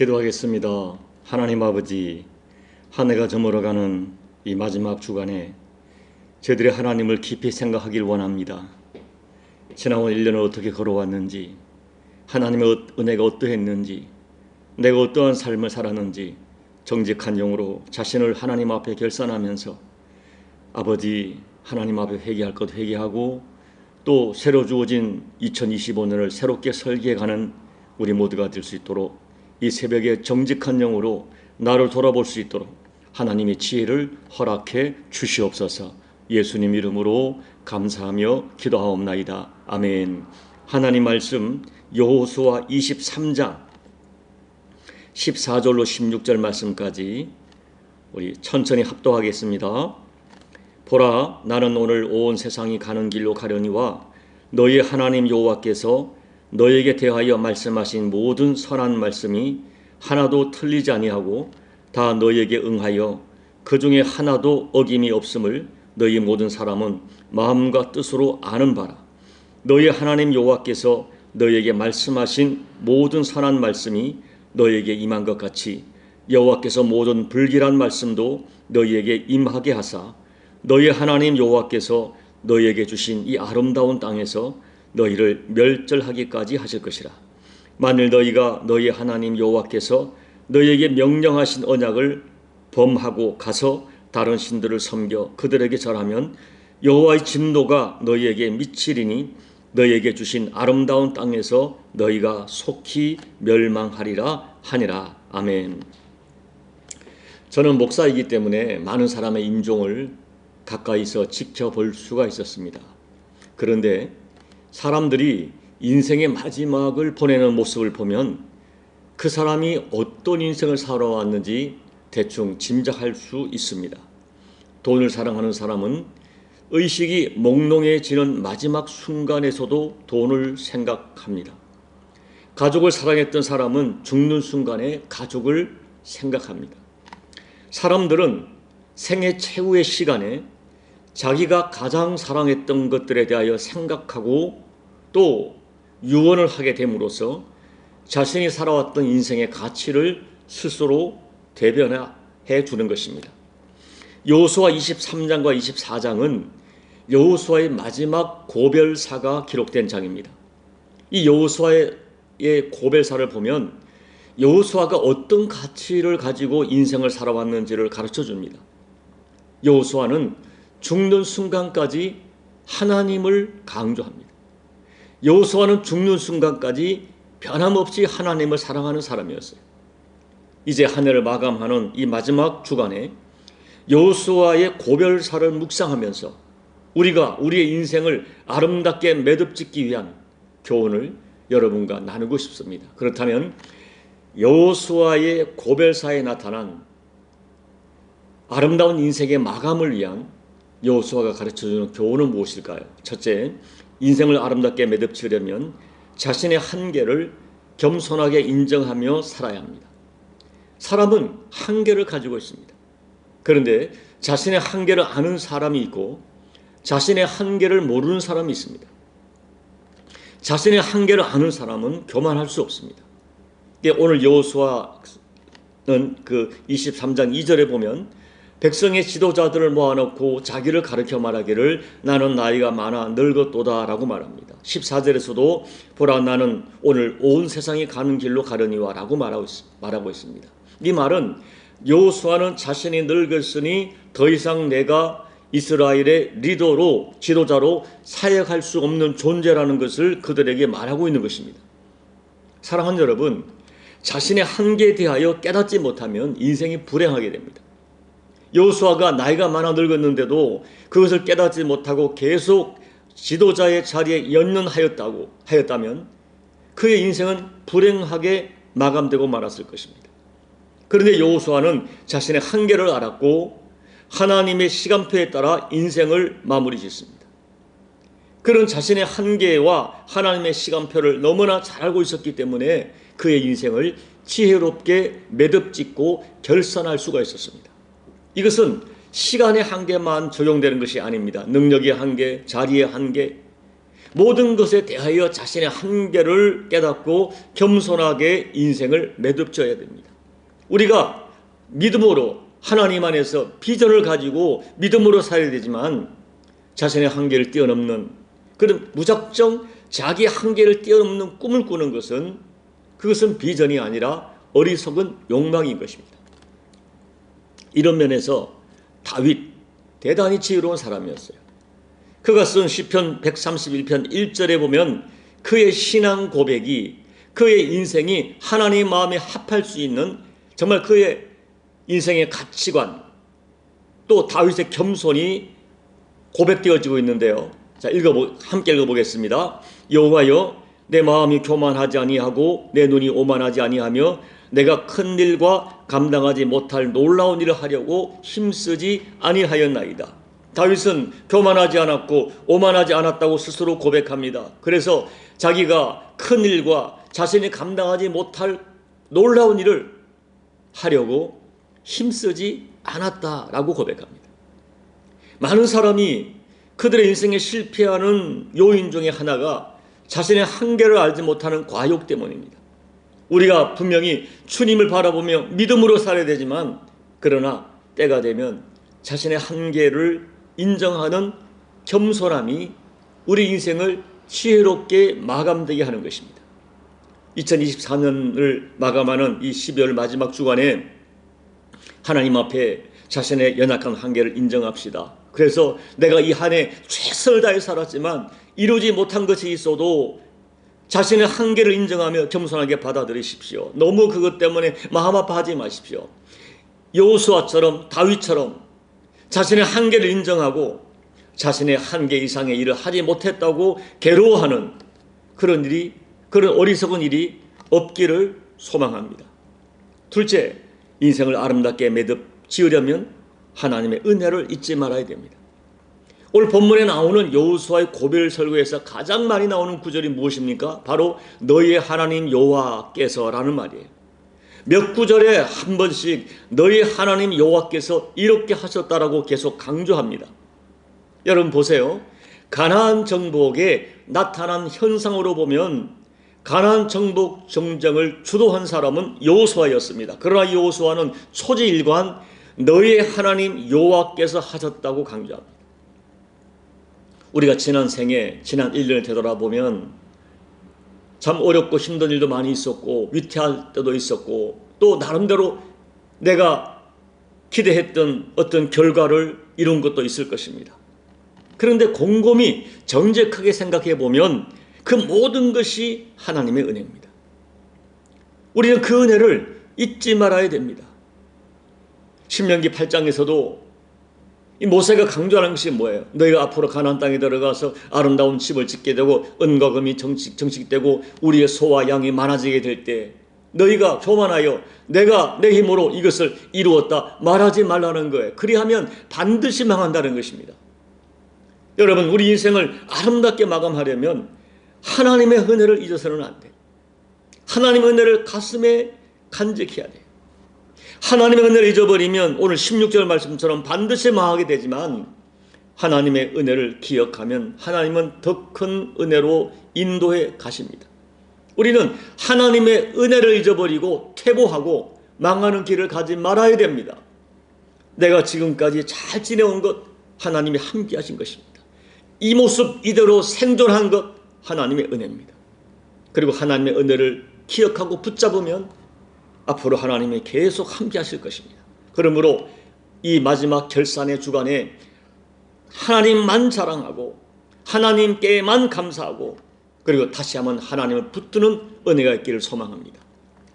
기도하겠습니다. 하나님 아버지, 한 해가 저물어가는 이 마지막 주간에 저희들이 하나님을 깊이 생각하길 원합니다. 지나온 1년을 어떻게 걸어왔는지, 하나님의 은혜가 어떠했는지, 내가 어떠한 삶을 살았는지 정직한 영으로 자신을 하나님 앞에 결산하면서 아버지 하나님 앞에 회개할 것 회개하고 또 새로 주어진 2025년을 새롭게 설계해가는 우리 모두가 될 수 있도록 이 새벽에 정직한 영으로 나를 돌아볼 수 있도록 하나님의 지혜를 허락해 주시옵소서. 예수님 이름으로 감사하며 기도하옵나이다. 아멘. 하나님 말씀 여호수아 23장 14절로 16절 말씀까지 우리 천천히 합독하겠습니다. 보라, 나는 오늘 온 세상이 가는 길로 가려니와 너희 하나님 여호와께서 너에게 대하여 말씀하신 모든 선한 말씀이 하나도 틀리지 아니하고 다 너에게 응하여 그 중에 하나도 어김이 없음을 너희 모든 사람은 마음과 뜻으로 아는 바라. 너희 하나님 여호와께서 너에게 말씀하신 모든 선한 말씀이 너에게 임한 것 같이 여호와께서 모든 불길한 말씀도 너희에게 임하게 하사 너희 하나님 여호와께서 너희에게 주신 이 아름다운 땅에서 너희를 멸절하기까지 하실 것이라. 만일 너희가 너희 하나님 여호와께서 너희에게 명령하신 언약을 범하고 가서 다른 신들을 섬겨 그들에게 절하면 여호와의 진노가 너희에게 미치리니 너희에게 주신 아름다운 땅에서 너희가 속히 멸망하리라 하니라. 아멘. 저는 목사이기 때문에 많은 사람의 임종을 가까이서 지켜볼 수가 있었습니다. 그런데 사람들이 인생의 마지막을 보내는 모습을 보면 그 사람이 어떤 인생을 살아왔는지 대충 짐작할 수 있습니다. 돈을 사랑하는 사람은 의식이 몽롱해지는 마지막 순간에서도 돈을 생각합니다. 가족을 사랑했던 사람은 죽는 순간에 가족을 생각합니다. 사람들은 생애 최후의 시간에 자기가 가장 사랑했던 것들에 대하여 생각하고 또 유언을 하게 됨으로써 자신이 살아왔던 인생의 가치를 스스로 대변해 주는 것입니다. 여호수아 23장과 24장은 여호수아의 마지막 고별사가 기록된 장입니다. 이 여호수아의 고별사를 보면 여호수아가 어떤 가치를 가지고 인생을 살아왔는지를 가르쳐 줍니다. 여호수아는 죽는 순간까지 하나님을 강조합니다. 여호수아는 죽는 순간까지 변함없이 하나님을 사랑하는 사람이었어요. 이제 한 해를 마감하는 이 마지막 주간에 여호수아의 고별사를 묵상하면서 우리가 우리의 인생을 아름답게 매듭짓기 위한 교훈을 여러분과 나누고 싶습니다. 그렇다면 여호수아의 고별사에 나타난 아름다운 인생의 마감을 위한 여호수아가 가르쳐주는 교훈은 무엇일까요? 첫째, 인생을 아름답게 매듭지으려면 자신의 한계를 겸손하게 인정하며 살아야 합니다. 사람은 한계를 가지고 있습니다. 그런데 자신의 한계를 아는 사람이 있고 자신의 한계를 모르는 사람이 있습니다. 자신의 한계를 아는 사람은 교만할 수 없습니다. 오늘 여호수아는 그 23장 2절에 보면 백성의 지도자들을 모아놓고 자기를 가르쳐 말하기를 나는 나이가 많아 늙었도다 라고 말합니다. 14절에서도 보라 나는 오늘 온 세상이 가는 길로 가려니와 라고 말하고 있습니다. 이 말은 여호수아는 자신이 늙었으니 더 이상 내가 이스라엘의 리더로 지도자로 사역할 수 없는 존재라는 것을 그들에게 말하고 있는 것입니다. 사랑하는 여러분, 자신의 한계에 대하여 깨닫지 못하면 인생이 불행하게 됩니다. 여호수아가 나이가 많아 늙었는데도 그것을 깨닫지 못하고 계속 지도자의 자리에 연연하였다면 그의 인생은 불행하게 마감되고 말았을 것입니다. 그런데 여호수아는 자신의 한계를 알았고 하나님의 시간표에 따라 인생을 마무리 짓습니다. 그런 자신의 한계와 하나님의 시간표를 너무나 잘 알고 있었기 때문에 그의 인생을 지혜롭게 매듭짓고 결산할 수가 있었습니다. 이것은 시간의 한계만 적용되는 것이 아닙니다. 능력의 한계, 자리의 한계, 모든 것에 대하여 자신의 한계를 깨닫고 겸손하게 인생을 매듭져야 됩니다. 우리가 믿음으로 하나님 안에서 비전을 가지고 믿음으로 살아야 되지만 자신의 한계를 뛰어넘는 그런 무작정 자기 한계를 뛰어넘는 꿈을 꾸는 것은 그것은 비전이 아니라 어리석은 욕망인 것입니다. 이런 면에서 다윗 대단히 지혜로운 사람이었어요. 그가 쓴 시편 131편 1절에 보면 그의 신앙 고백이 그의 인생이 하나님 마음에 합할 수 있는 정말 그의 인생의 가치관 또 다윗의 겸손이 고백되어지고 있는데요. 자, 함께 읽어보겠습니다. 여호와여 내 마음이 교만하지 아니하고 내 눈이 오만하지 아니하며 내가 큰 일과 감당하지 못할 놀라운 일을 하려고 힘쓰지 아니하였나이다. 다윗은 교만하지 않았고 오만하지 않았다고 스스로 고백합니다. 그래서 자기가 큰 일과 자신이 감당하지 못할 놀라운 일을 하려고 힘쓰지 않았다라고 고백합니다. 많은 사람이 그들의 인생에 실패하는 요인 중에 하나가 자신의 한계를 알지 못하는 과욕 때문입니다. 우리가 분명히 주님을 바라보며 믿음으로 살아야 되지만 그러나 때가 되면 자신의 한계를 인정하는 겸손함이 우리 인생을 지혜롭게 마감되게 하는 것입니다. 2024년을 마감하는 이 12월 마지막 주간에 하나님 앞에 자신의 연약한 한계를 인정합시다. 그래서 내가 이 한 해 최선을 다해 살았지만 이루지 못한 것이 있어도 자신의 한계를 인정하며 겸손하게 받아들이십시오. 너무 그것 때문에 마음 아파하지 마십시오. 여호수아처럼 다윗처럼 자신의 한계를 인정하고 자신의 한계 이상의 일을 하지 못했다고 괴로워하는 그런 어리석은 일이 없기를 소망합니다. 둘째, 인생을 아름답게 매듭 지으려면 하나님의 은혜를 잊지 말아야 됩니다. 오늘 본문에 나오는 여호수아의 고별 설교에서 가장 많이 나오는 구절이 무엇입니까? 바로 너희의 하나님 여호와께서라는 말이에요. 몇 구절에 한 번씩 너희 하나님 여호와께서 이렇게 하셨다라고 계속 강조합니다. 여러분 보세요. 가나안 정복에 나타난 현상으로 보면 가나안 정복 정쟁을 주도한 사람은 여호수아였습니다. 그러나 여호수아는 초지일관 너희의 하나님 여호와께서 하셨다고 강조합니다. 우리가 지난 생애, 지난 1년을 되돌아보면 참 어렵고 힘든 일도 많이 있었고 위태할 때도 있었고 또 나름대로 내가 기대했던 어떤 결과를 이룬 것도 있을 것입니다. 그런데 곰곰이 정직하게 생각해 보면 그 모든 것이 하나님의 은혜입니다. 우리는 그 은혜를 잊지 말아야 됩니다. 신명기 8장에서도 이 모세가 강조하는 것이 뭐예요? 너희가 앞으로 가나안 땅에 들어가서 아름다운 집을 짓게 되고 은과 금이 정식되고 우리의 소와 양이 많아지게 될 때 너희가 교만하여 내가 내 힘으로 이것을 이루었다 말하지 말라는 거예요. 그리하면 반드시 망한다는 것입니다. 여러분 우리 인생을 아름답게 마감하려면 하나님의 은혜를 잊어서는 안 돼요. 하나님의 은혜를 가슴에 간직해야 돼요. 하나님의 은혜를 잊어버리면 오늘 16절 말씀처럼 반드시 망하게 되지만 하나님의 은혜를 기억하면 하나님은 더 큰 은혜로 인도해 가십니다. 우리는 하나님의 은혜를 잊어버리고 퇴보하고 망하는 길을 가지 말아야 됩니다. 내가 지금까지 잘 지내온 것 하나님이 함께 하신 것입니다. 이 모습 이대로 생존한 것 하나님의 은혜입니다. 그리고 하나님의 은혜를 기억하고 붙잡으면 앞으로 하나님이 계속 함께 하실 것입니다. 그러므로 이 마지막 결산의 주간에 하나님만 자랑하고 하나님께만 감사하고 그리고 다시 한번 하나님을 붙드는 은혜가 있기를 소망합니다.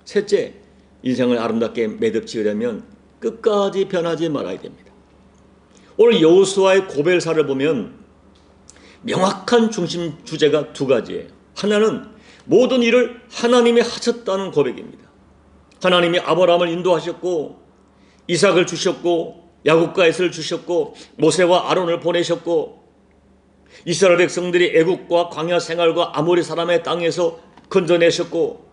셋째, 인생을 아름답게 매듭 지으려면 끝까지 변하지 말아야 됩니다. 오늘 여호수아의 고별사를 보면 명확한 중심 주제가 두 가지예요. 하나는 모든 일을 하나님이 하셨다는 고백입니다. 하나님이 아브라함을 인도하셨고 이삭을 주셨고 야곱과 에서를 주셨고 모세와 아론을 보내셨고 이스라엘 백성들이 애국과 광야 생활과 아모리 사람의 땅에서 건져내셨고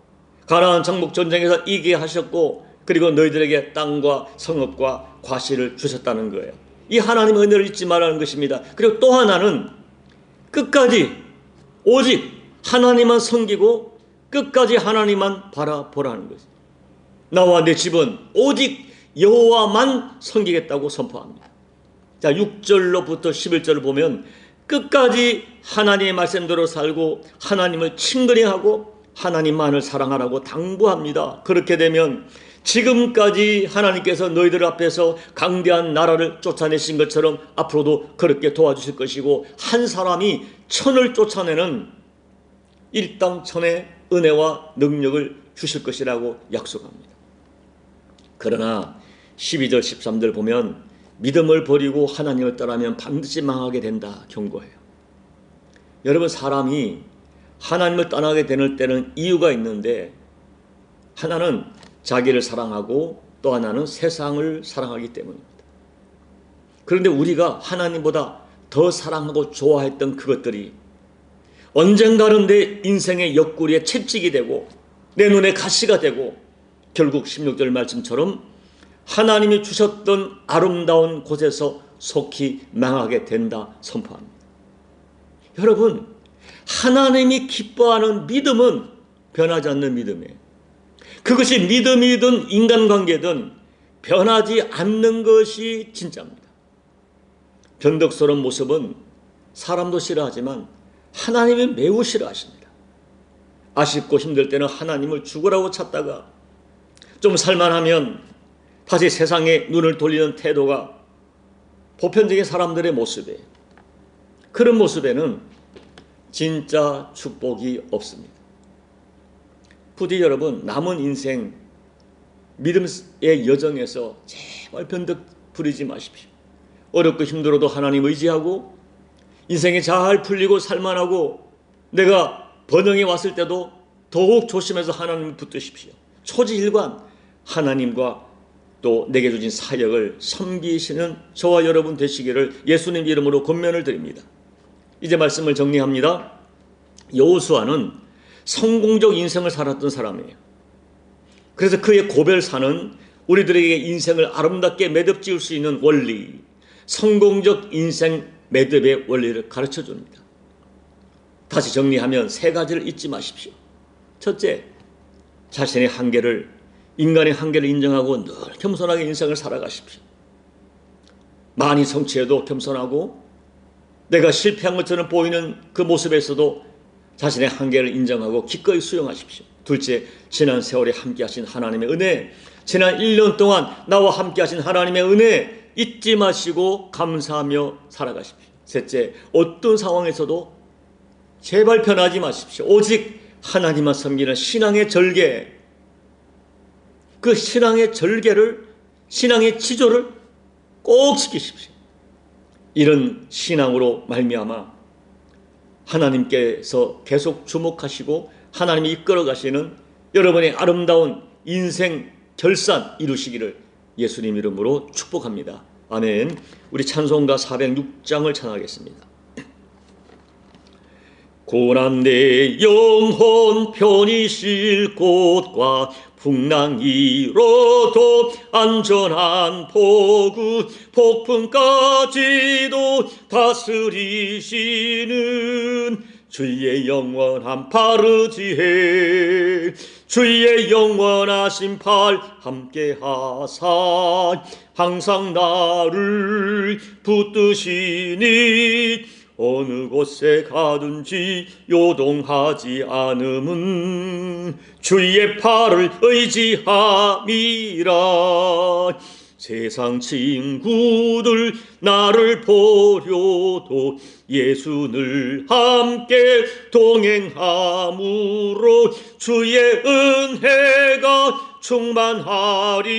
가나안 정복 전쟁에서 이기게 하셨고 그리고 너희들에게 땅과 성읍과 과실을 주셨다는 거예요. 이 하나님의 은혜를 잊지 말라는 것입니다. 그리고 또 하나는 끝까지 오직 하나님만 섬기고 끝까지 하나님만 바라보라는 것이죠. 나와 내 집은 오직 여호와만 섬기겠다고 선포합니다. 자, 6절로부터 11절을 보면 끝까지 하나님의 말씀대로 살고 하나님을 친근히 하고 하나님만을 사랑하라고 당부합니다. 그렇게 되면 지금까지 하나님께서 너희들 앞에서 강대한 나라를 쫓아내신 것처럼 앞으로도 그렇게 도와주실 것이고, 한 사람이 천을 쫓아내는 일당천의 은혜와 능력을 주실 것이라고 약속합니다. 그러나 12절 13절 보면 믿음을 버리고 하나님을 떠나면 반드시 망하게 된다 경고해요. 여러분, 사람이 하나님을 떠나게 되는 때는 이유가 있는데, 하나는 자기를 사랑하고 또 하나는 세상을 사랑하기 때문입니다. 그런데 우리가 하나님보다 더 사랑하고 좋아했던 그것들이 언젠가는 내 인생의 옆구리에 채찍이 되고 내 눈에 가시가 되고 결국 16절 말씀처럼 하나님이 주셨던 아름다운 곳에서 속히 망하게 된다 선포합니다. 여러분, 하나님이 기뻐하는 믿음은 변하지 않는 믿음이에요. 그것이 믿음이든 인간관계든 변하지 않는 것이 진짜입니다. 변덕스러운 모습은 사람도 싫어하지만 하나님이 매우 싫어하십니다. 아쉽고 힘들 때는 하나님을 죽으라고 찾다가 좀 살만하면 다시 세상에 눈을 돌리는 태도가 보편적인 사람들의 모습이에요. 그런 모습에는 진짜 축복이 없습니다. 부디 여러분, 남은 인생 믿음의 여정에서 제발 변덕 부리지 마십시오. 어렵고 힘들어도 하나님 의지하고 인생이 잘 풀리고 살만하고 내가 번영이 왔을 때도 더욱 조심해서 하나님을 붙드십시오. 초지일관 하나님과 또 내게 주신 사역을 섬기시는 저와 여러분 되시기를 예수님 이름으로 권면을 드립니다. 이제 말씀을 정리합니다. 여호수아는 성공적 인생을 살았던 사람이에요. 그래서 그의 고별사는 우리들에게 인생을 아름답게 매듭 지을 수 있는 원리, 성공적 인생 매듭의 원리를 가르쳐 줍니다. 다시 정리하면 세 가지를 잊지 마십시오. 첫째, 자신의 한계를, 인간의 한계를 인정하고 늘 겸손하게 인생을 살아가십시오. 많이 성취해도 겸손하고 내가 실패한 것처럼 보이는 그 모습에서도 자신의 한계를 인정하고 기꺼이 수용하십시오. 둘째, 지난 세월에 함께 하신 하나님의 은혜, 지난 1년 동안 나와 함께 하신 하나님의 은혜 잊지 마시고 감사하며 살아가십시오. 셋째, 어떤 상황에서도 제발 변하지 마십시오. 오직 하나님만 섬기는 신앙의 절개, 그 신앙의 절개를, 신앙의 지조를 꼭 지키십시오. 이런 신앙으로 말미암아 하나님께서 계속 주목하시고 하나님이 이끌어 가시는 여러분의 아름다운 인생 결산 이루시기를 예수님 이름으로 축복합니다. 아멘. 우리 찬송가 406장을 찬하겠습니다. 고난 내 영혼 편히 쉴 곳과 풍랑이로도 안전한 포구, 폭풍까지도 다스리시는 주의 영원한 팔 의지해 주의 영원하신 팔 함께 하사 항상 나를 붙드시니 어느 곳에 가든지 요동하지 않음은 주의 팔을 의지함이라. 세상 친구들 나를 보려도 예수 늘 함께 동행함으로 주의 은혜가 충만하리니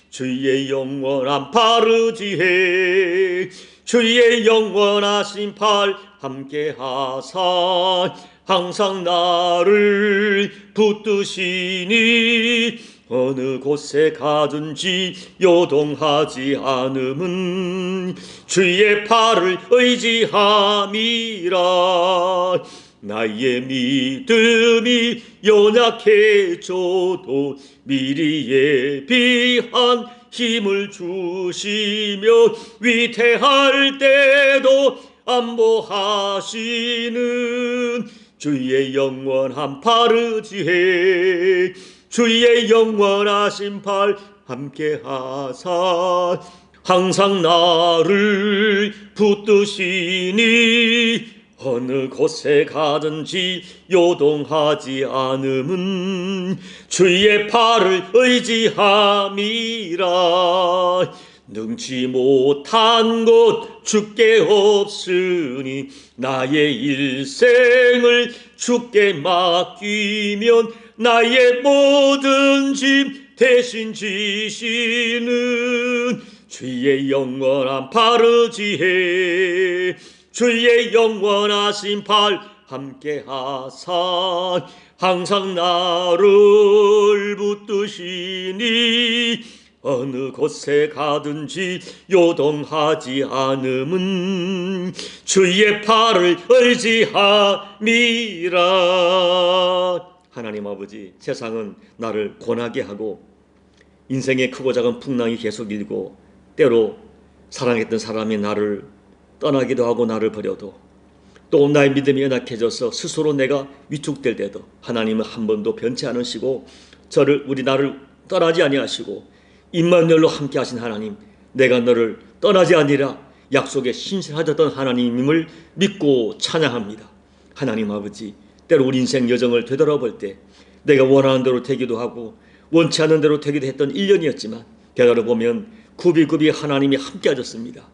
주의 영원한 팔 의지해 주의 영원하신 팔 함께 하사 항상 나를 붙드시니 어느 곳에 가든지 요동하지 않음은 주의 팔을 의지함이라. 나의 믿음이 연약해져도 미리 예비한 힘을 주시며 위태할 때도 안보하시는 주의 영원한 팔을 지혜 주의 영원하신 팔 함께하사 항상 나를 붙드시니 어느 곳에 가든지 요동하지 않음은 주의 팔을 의지함이라. 능치 못한 것 주께 없으니 나의 일생을 주께 맡기면 나의 모든 짐 대신 지시는 주의 영원한 팔을 지혜 주의 영원하신 팔 함께하사 항상 나를 붙드시니 어느 곳에 가든지 요동하지 않음은 주의 팔을 의지함이라. 하나님 아버지, 세상은 나를 고나게 하고 인생의 크고 작은 풍랑이 계속 일고 때로 사랑했던 사람이 나를 떠나기도 하고 나를 버려도 또 나의 믿음이 연약해져서 스스로 내가 위축될 때도 하나님은 한 번도 변치 않으시고 나를 떠나지 아니하시고 임마누엘로 함께 하신 하나님, 내가 너를 떠나지 아니라 약속에 신실하셨던 하나님임을 믿고 찬양합니다. 하나님 아버지, 때로 우리 인생 여정을 되돌아볼 때 내가 원하는 대로 되기도 하고 원치 않는 대로 되기도 했던 1년이었지만 되돌아보면 굽이굽이 하나님이 함께 하셨습니다.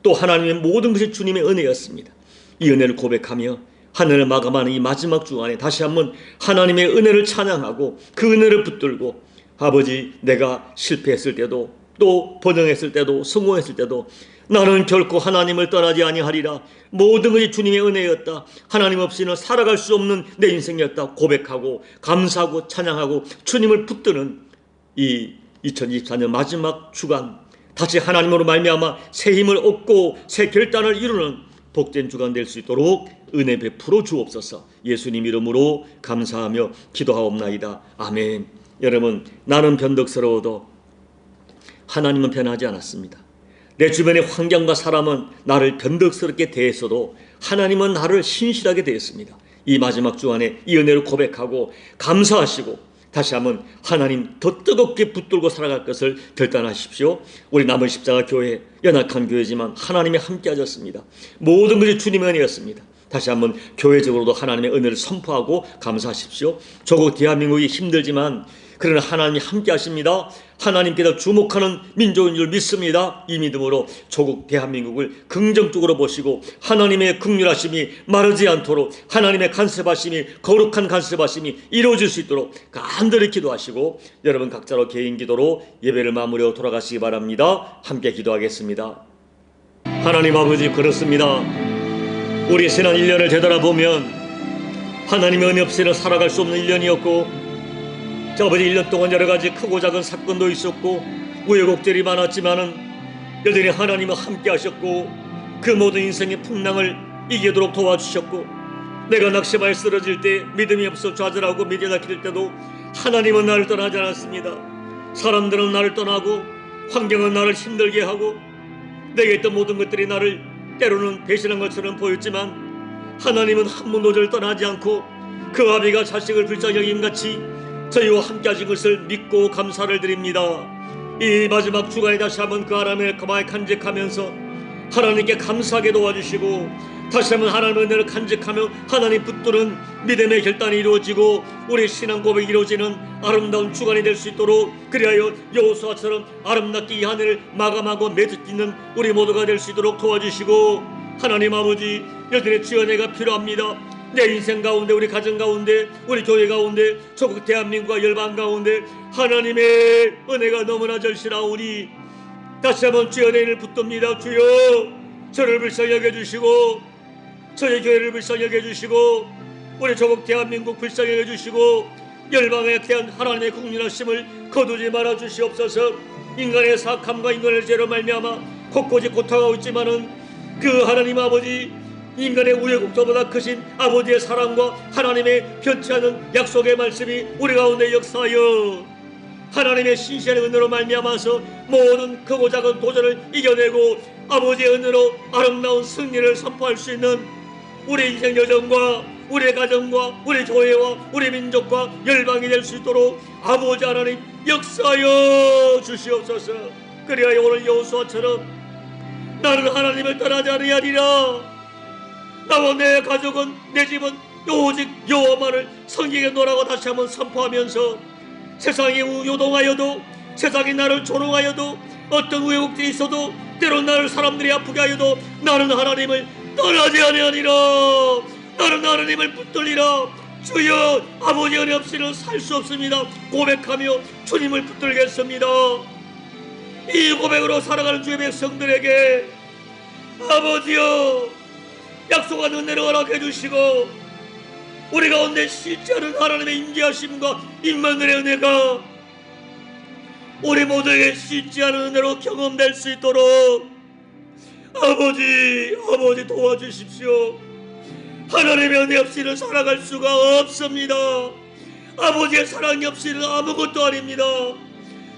또 하나님의 모든 것이 주님의 은혜였습니다. 이 은혜를 고백하며 하늘을 마감하는 이 마지막 주간에 다시 한번 하나님의 은혜를 찬양하고 그 은혜를 붙들고 아버지, 내가 실패했을 때도 또 번영했을 때도 성공했을 때도 나는 결코 하나님을 떠나지 아니하리라. 모든 것이 주님의 은혜였다. 하나님 없이는 살아갈 수 없는 내 인생이었다. 고백하고 감사하고 찬양하고 주님을 붙드는 이 2024년 마지막 주간, 다시 하나님으로 말미암아 새 힘을 얻고 새 결단을 이루는 복된 주간 될 수 있도록 은혜 베풀어 주옵소서. 예수님 이름으로 감사하며 기도하옵나이다. 아멘. 여러분, 나는 변덕스러워도 하나님은 변하지 않았습니다. 내 주변의 환경과 사람은 나를 변덕스럽게 대했어도 하나님은 나를 신실하게 대했습니다. 이 마지막 주간에 이 은혜를 고백하고 감사하시고 다시 한번 하나님 더 뜨겁게 붙들고 살아갈 것을 결단하십시오. 우리 남은 십자가 교회, 연약한 교회지만 하나님이 함께 하셨습니다. 모든 것이 주님의 은혜였습니다. 다시 한번 교회적으로도 하나님의 은혜를 선포하고 감사하십시오. 조국 대한민국이 힘들지만 그러나 하나님이 함께 하십니다. 하나님께서 주목하는 민족인 줄 믿습니다. 이 믿음으로 조국 대한민국을 긍정적으로 보시고 하나님의 긍휼하심이 마르지 않도록 하나님의 간섭하심이 거룩한 간섭하심이 이루어질 수 있도록 간절히 기도하시고 여러분 각자로 개인 기도로 예배를 마무리하고 돌아가시기 바랍니다. 함께 기도하겠습니다. 하나님 아버지, 그렇습니다. 우리 지난 1년을 되돌아보면 하나님의 은혜 없이는 살아갈 수 없는 1년이었고 아버지 1년 동안 여러 가지 크고 작은 사건도 있었고 우여곡절이 많았지만은 여전히 하나님은 함께 하셨고 그 모든 인생의 풍랑을 이기도록 도와주셨고 내가 낙심하여 쓰러질 때 믿음이 없어 좌절하고 믿음이 닫힐 때도 하나님은 나를 떠나지 않았습니다. 사람들은 나를 떠나고 환경은 나를 힘들게 하고 내게 있던 모든 것들이 나를 때로는 배신한 것처럼 보였지만 하나님은 한 번도 저를 떠나지 않고 그 아비가 자식을 불쌍히 여김같이 저희와 함께 하신 것을 믿고 감사를 드립니다. 이 마지막 주간에 다시 한번 그 하나님을 가만히 간직하면서 하나님께 감사하게 도와주시고 다시 한번 하나님의 은혜를 간직하며 하나님 붙드는 믿음의 결단이 이루어지고 우리 신앙 고백이 이루어지는 아름다운 주간이 될 수 있도록 그리하여 여호수아처럼 아름답게 이 한 해를 마감하고 맺어지는 우리 모두가 될 수 있도록 도와주시고 하나님 아버지, 여전히 주의 은혜가 필요합니다. 내 인생 가운데, 우리 가정 가운데, 우리 교회 가운데, 조국 대한민국과 열방 가운데 하나님의 은혜가 너무나 절실하오니 다시 한번 주의 은혜를 붙듭니다. 주여, 저를 불쌍히 여겨주시고 저희 교회를 불쌍히 여겨주시고 우리 조국 대한민국 불쌍히 여겨주시고 열방에 대한 하나님의 국민하심을 거두지 말아 주시옵소서. 인간의 사악함과 인간의 죄로 말미암아 곳곳이 고통하고 있지만은 그 하나님 아버지, 인간의 우여곡절보다 크신 아버지의 사랑과 하나님의 변치 않은 약속의 말씀이 우리 가운데 역사하여 하나님의 신실한 은혜로 말미암아서 모든 크고 작은 도전을 이겨내고 아버지의 은혜로 아름다운 승리를 선포할 수 있는 우리 인생 여정과 우리 가정과 우리 교회와 우리 민족과 열방이 될 수 있도록 아버지 하나님 역사하여 주시옵소서. 그리하여 오늘 여호수아처럼 나는 하나님을 떠나지 아니하리라, 나와 내 가족은 내 집은 오직 여호와만을 섬기게 노라고 다시 한번 선포하면서 세상이 요동하여도, 세상이 나를 조롱하여도, 어떤 우여곡절이 있어도, 때론 나를 사람들이 아프게 하여도 나는 하나님을 떠나지 아니하니라. 나는 하나님을 붙들리라. 주여, 아버지 은혜 없이는 살 수 없습니다. 고백하며 주님을 붙들겠습니다. 이 고백으로 살아가는 주의 백성들에게 아버지여 약속한 은혜를 허락해 주시고 우리 가운데 쉬지 않은 하나님의 임재하심과 임마누엘의 은혜가 우리 모두에게 쉬지 않은 은혜로 경험될 수 있도록 아버지 도와주십시오. 하나님의 은혜 없이는 살아갈 수가 없습니다. 아버지의 사랑이 없이는 아무것도 아닙니다.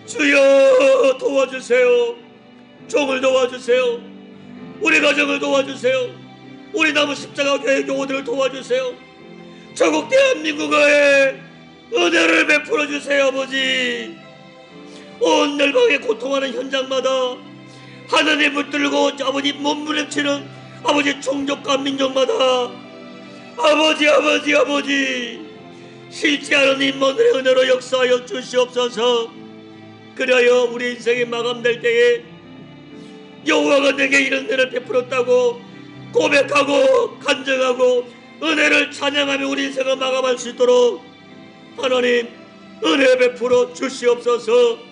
주여 도와주세요. 종을 도와주세요. 우리 가정을 도와주세요. 우리 남은 십자가 교회 교우들을 도와주세요. 조국 대한민국에 은혜를 베풀어 주세요. 아버지, 온 열방에 고통하는 현장마다 하나님 붙들고 아버지 몸부림치는 아버지 종족과 민족마다 아버지 실지 않은 인문들의 은혜로 역사하여 주시옵소서. 그리하여 우리 인생이 마감될 때에 여호와가 내게 이런 은혜를 베풀었다고 고백하고 간증하고 은혜를 찬양하며 우리 인생을 마감할 수 있도록 하나님 은혜 베풀어 주시옵소서.